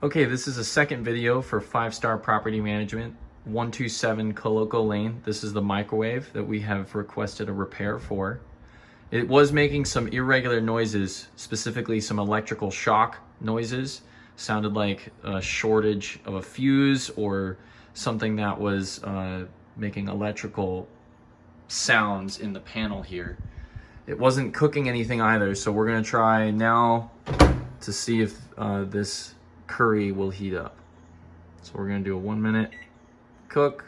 Okay, this is a second video for 5-Star Property Management, 127 Coloco Lane. This is the microwave that we have requested a repair for. It was making some irregular noises, specifically some electrical shock noises. Sounded like a shortage of a fuse or something that was making electrical sounds in the panel here. It wasn't cooking anything either, so we're gonna try now to see if this curry will heat up. So we're gonna do a 1-minute cook.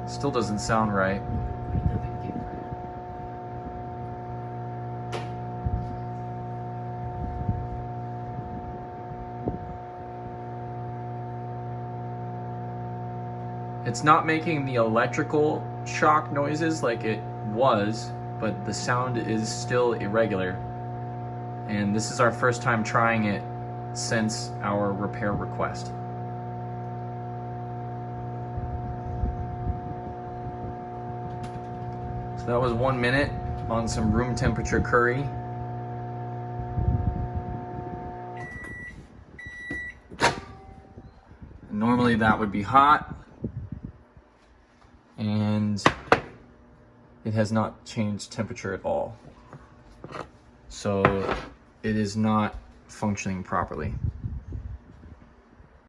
Still doesn't sound right. It's not making the electrical shock noises like it was, but the sound is still irregular. And this is our first time trying it since our repair request. So that was 1 minute on some room temperature curry. Normally that would be hot, and it has not changed temperature at all. So it is not functioning properly.